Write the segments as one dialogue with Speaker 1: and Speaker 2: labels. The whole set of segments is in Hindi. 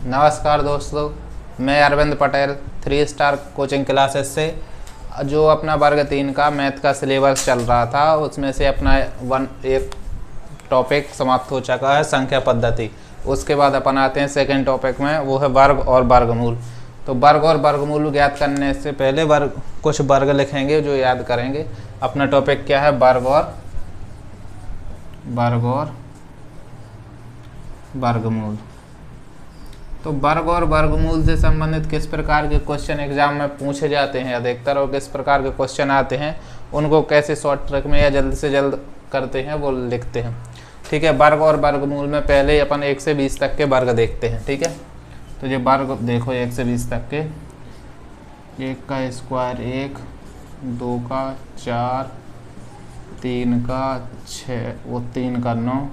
Speaker 1: नमस्कार दोस्तों, मैं Arvind Patel 3 star coaching classes से। जो अपना वर्ग 3 का मैथ का सिलेबस चल रहा था उसमें से अपना एक टॉपिक समाप्त हो चुका है, संख्या पद्धति। उसके बाद अपन आते हैं सेकंड टॉपिक में, वो है वर्ग और वर्गमूल। तो वर्ग और वर्गमूल ज्ञात करने से पहले कुछ वर्ग लिखेंगे जो याद करेंगे। अपना टॉपिक क्या है? वर्ग और वर्गमूल। तो वर्ग और वर्गमूल से संबंधित किस प्रकार के क्वेश्चन एग्जाम में पूछे जाते हैं अधिकतर, और किस प्रकार के क्वेश्चन आते हैं, उनको कैसे शॉर्ट ट्रिक में या जल्द से जल्द करते हैं वो लिखते हैं। ठीक है, वर्ग और वर्गमूल में पहले अपन 1 से 20 तक के वर्ग देखते हैं। ठीक है, तो ये वर्ग देखो 1 से 20 तक के। 1 का स्क्वायर 1, 2 का 4, 3 का 6, वो 3 का 9,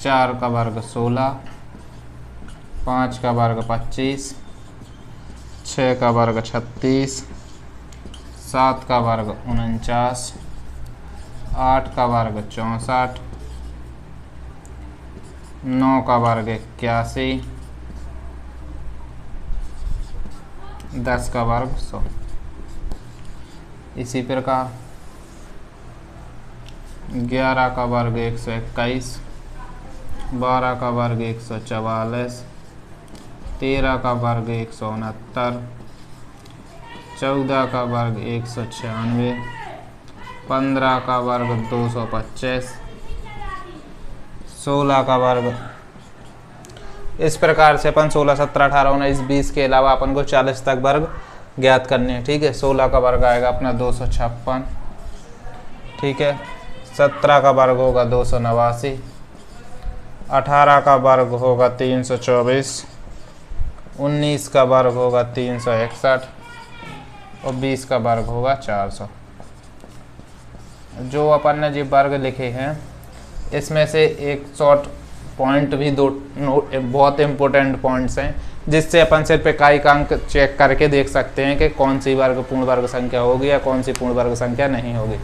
Speaker 1: 4 का वर्ग 16, 5 का वर्ग 25, 6 का वर्ग 36, 7 का वर्ग 49, 8 का वर्ग 64, 9 का वर्ग 81, 10 का वर्ग 100। इसी प्रकार 11 का वर्ग 121, 12 का वर्ग 144, 13 का वर्ग 169, 14 का वर्ग 196, 15 का वर्ग 225, 16 का वर्ग। इस प्रकार से अपन 16, 17, 18, 19, 20 के अलावा अपन को 40 तक वर्ग ज्ञात करने हैं। ठीक है, 16 का वर्ग आएगा अपना 256। ठीक है, 17 का वर्ग होगा 289, 18 का वर्ग होगा 324, 19 का वर्ग होगा 361 और 20 का वर्ग होगा 400। जो अपन ने जी वर्ग लिखे हैं इसमें से एक शॉर्ट पॉइंट भी बहुत इम्पोर्टेंट पॉइंट्स हैं, जिससे अपन सिर्फ इकाई अंक चेक करके देख सकते हैं कि कौन सी वर्ग पूर्ण वर्ग संख्या होगी या कौन सी पूर्ण वर्ग संख्या नहीं होगी।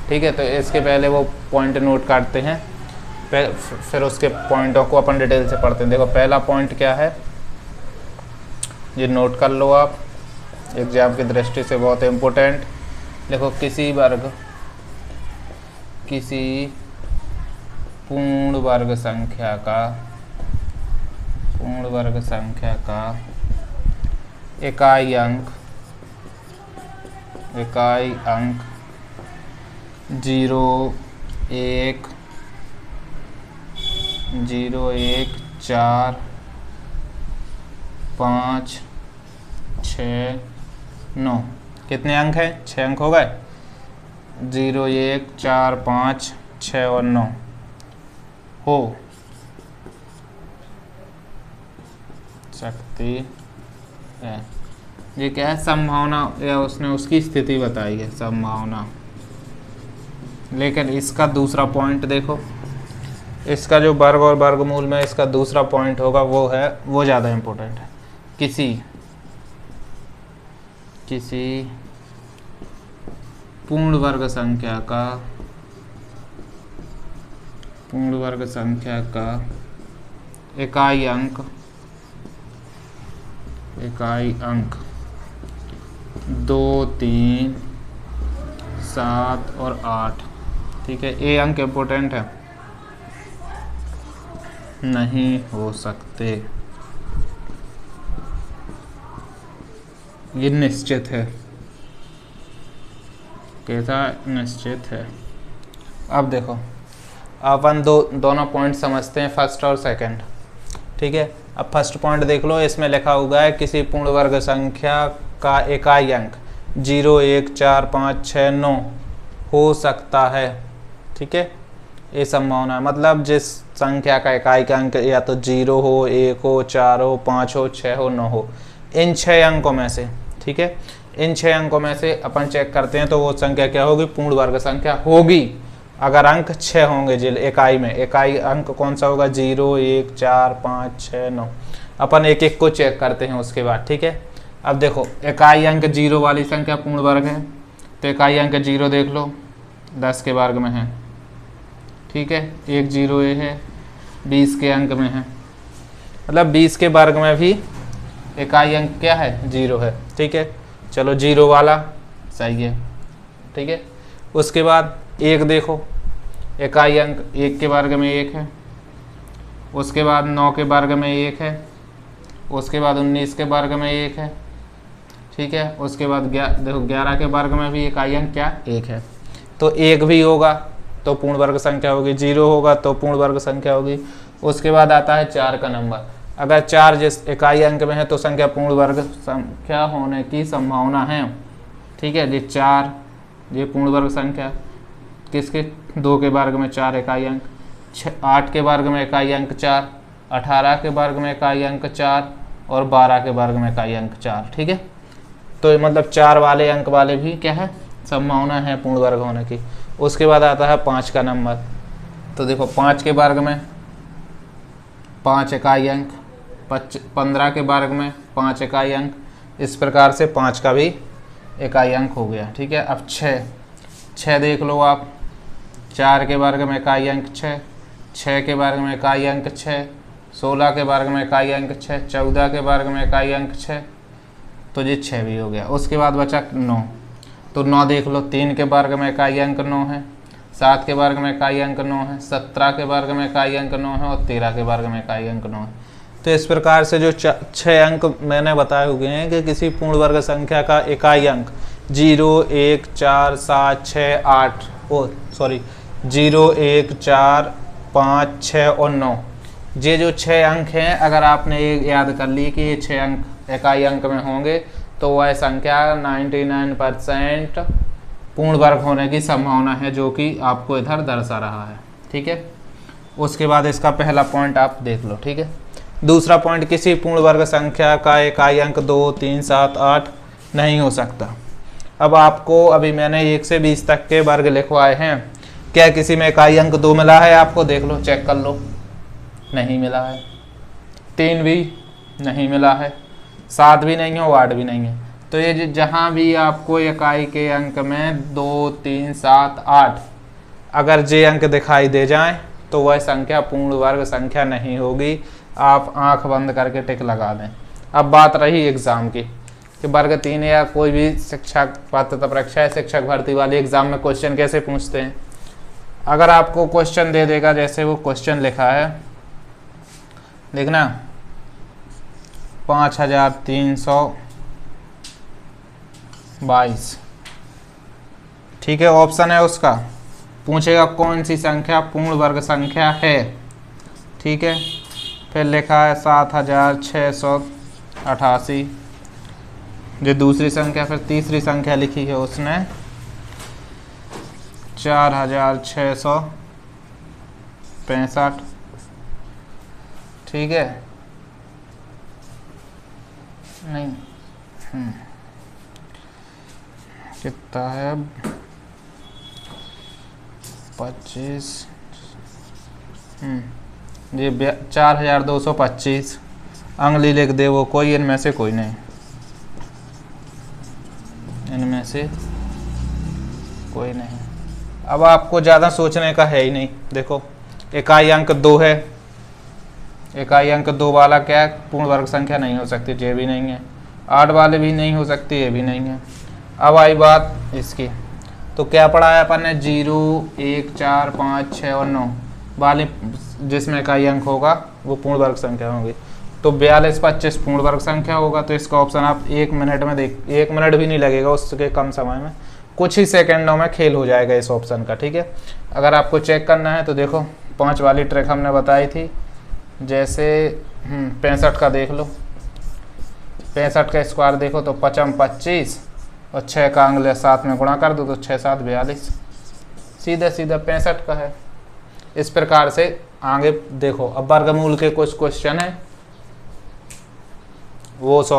Speaker 1: ठीक है, तो इसके पहले वो पॉइंट नोट करते हैं, फिर उसके पॉइंटों को अपन डिटेल से पढ़ते हैं। देखो पहला पॉइंट क्या है, ये नोट कर लो आप, एग्जाम की दृष्टि से बहुत इम्पोर्टेंट। देखो किसी पूर्ण वर्ग संख्या का इकाई अंक 0, 1, 4, 5, 6, 9। कितने अंक हैं? 6 अंक हो गए। 0, 1, 4, 5, 6 और 9 हो सकती है। ये क्या है? संभावना, या उसने उसकी स्थिति बताई है, संभावना। लेकिन इसका दूसरा पॉइंट देखो, इसका जो वर्ग और वर्गमूल में इसका दूसरा पॉइंट होगा वो ज़्यादा इम्पोर्टेंट है। किसी पूर्ण वर्ग संख्या का इकाई अंक 2, 3, 7 और 8। ठीक है, ये अंक इम्पोर्टेंट है, नहीं हो सकते, ये निश्चित है। कैसा? निश्चित है। अब देखो अपन दोनों पॉइंट समझते हैं, फर्स्ट और सेकंड। ठीक है, अब फर्स्ट पॉइंट देख लो, इसमें लिखा हुआ है किसी पूर्ण वर्ग संख्या का इकाई अंक 0, 1, 4, 5, 6, 9 हो सकता है। ठीक है, ये संभावना है, मतलब जिस संख्या का इकाई का अंक या तो 0 हो, 1 हो, 4 हो, 5 हो, 6 हो, 9 हो, इन 6 अंकों में से। ठीक है, इन 6 अंकों में से अपन चेक करते हैं तो वो संख्या क्या होगी? पूर्ण वर्ग संख्या होगी अगर अंक 6 होंगे। जिल इकाई में इकाई अंक कौन सा होगा? 0, 1, 4, 5, 6, 9। अपन एक एक को चेक करते हैं उसके बाद। ठीक है, अब देखो इकाई अंक 0 वाली संख्या पूर्ण वर्ग है, तो इकाई अंक 0 देख लो 10 के वर्ग में है। ठीक है, 1 0 ये है 20 के अंक में है। मतलब 20 के वर्ग में भी इकाई अंक क्या है, 0 है। ठीक है, चलो 0 वाला सही है। ठीक है, उसके बाद 1 देखो, इकाई अंक 1 के वर्ग में 1 है। उसके बाद 9 के वर्ग में 1 है। उसके बाद 19 के वर्ग में 1 है। ठीक है, उसके बाद देखो 11 के वर्ग में भी इकाई अंक क्या, 1 है। तो 1 भी होगा तो पूर्ण वर्ग संख्या होगी, 0 होगा तो पूर्ण वर्ग संख्या होगी। उसके बाद आता है 4 का नंबर। अगर 4 जिस इकाई अंक में है तो संख्या पूर्ण वर्ग संख्या होने की संभावना है। ठीक है, ये 4 ये पूर्ण वर्ग संख्या किसके, 2 के वर्ग में 4 इकाई अंक, 8 के वर्ग में इकाई अंक 4, 18 के वर्ग में इकाई अंक 4 और 12 के वर्ग में इकाई अंक 4। ठीक है, तो मतलब 4 वाले अंक वाले भी क्या है, संभावना है पूर्ण वर्ग होने की। उसके बाद आता है 5 का नंबर। तो देखो 5 के वर्ग में 5 इकाई अंक, 15 के वर्ग में 5 इकाई अंक, इस प्रकार से 5 का भी इकाई अंक हो गया। ठीक है, अब 6 देख लो आप, 4 के वर्ग में इकाई अंक 6, 6 के वर्ग में इकाई अंक 6, 16 के वर्ग में इकाई अंक 6, 14 के वर्ग में इकाई अंक 6, तो ये 6 भी हो गया। उसके बाद बचा 9, तो 9 देख लो, 3 के वर्ग में इकाई अंक 9 है, 7 के वर्ग में इकाई अंक 9 है, 17 के वर्ग में इकाई अंक 9 है और 13 के वर्ग में इकाई अंक 9 है। तो इस प्रकार से जो 6 अंक मैंने बताए हुए हैं कि किसी पूर्ण वर्ग संख्या का इकाई अंक 0, 1, 4, 7, 6, 8 0, 1, 4, 5, 6 और 9, ये जो 6 अंक हैं, अगर आपने ये याद कर ली कि ये 6 अंक इकाई अंक में होंगे तो वह संख्या 99% पूर्ण वर्ग होने की संभावना है, जो कि आपको इधर दर्शा रहा है। ठीक है, उसके बाद इसका पहला पॉइंट आप देख लो। ठीक है, दूसरा पॉइंट, किसी पूर्ण वर्ग संख्या का इकाई अंक 2, 3, 7, 8 नहीं हो सकता। अब आपको अभी मैंने 1 से 20 तक के वर्ग लिखवाए हैं, क्या किसी में इकाई अंक 2 मिला है आपको, देख लो, चेक कर लो, नहीं मिला है। 3 भी नहीं मिला है, 7 भी नहीं है, 8 भी नहीं है। तो ये जहाँ भी आपको इकाई के अंक में 2, 3, 7, 8 अगर जे अंक दिखाई दे जाएं तो वह संख्या पूर्ण वर्ग संख्या नहीं होगी। आप आंख बंद करके टिक लगा दें। अब बात रही एग्ज़ाम की कि वर्ग 3 या कोई भी शिक्षक पात्रता परीक्षा या शिक्षक भर्ती वाले एग्ज़ाम में क्वेश्चन कैसे पूछते हैं। अगर आपको क्वेश्चन दे देगा, जैसे वो क्वेश्चन लिखा है, देखना 5322, ठीक है, ऑप्शन है उसका, पूछेगा कौन सी संख्या पूर्ण वर्ग संख्या है। ठीक है, फिर लिखा है 7688, जो दूसरी संख्या, फिर तीसरी संख्या लिखी है उसने 4665। ठीक है, नहीं कितना है, 25, ये 4225। अंगली लिख दे वो कोई, इनमें से कोई नहीं, इनमें से कोई नहीं। अब आपको ज़्यादा सोचने का है ही नहीं। देखो इकाई अंक 2 है, इकाई अंक 2 वाला क्या है, पूर्ण वर्ग संख्या नहीं हो सकती, ये भी नहीं है। 8 वाले भी नहीं हो सकती, ये भी नहीं है। अब आई बात इसकी, तो क्या पढ़ाया अपन ने, 0, 1, 4, 5, 6 और 9 वाले जिसमें इकाई अंक होगा वो पूर्ण वर्ग संख्या होगी। तो 4225 पूर्ण वर्ग संख्या होगा। तो इसका ऑप्शन आप 1 मिनट में 1 मिनट भी नहीं लगेगा, उसके कम समय में, कुछ ही सेकंडों में खेल हो जाएगा इस ऑप्शन का। ठीक है, अगर आपको चेक करना है तो देखो 5 वाली ट्रिक हमने बताई थी, जैसे 65 का देख लो, 65 का स्क्वायर देखो तो 5 25 और 6 का अंगले 7 में गुणा कर दो तो 6 7 42, सीधा सीधा 65 का है। इस प्रकार से आगे देखो। अब वर्गमूल के कुछ क्वेश्चन है वो सॉल्व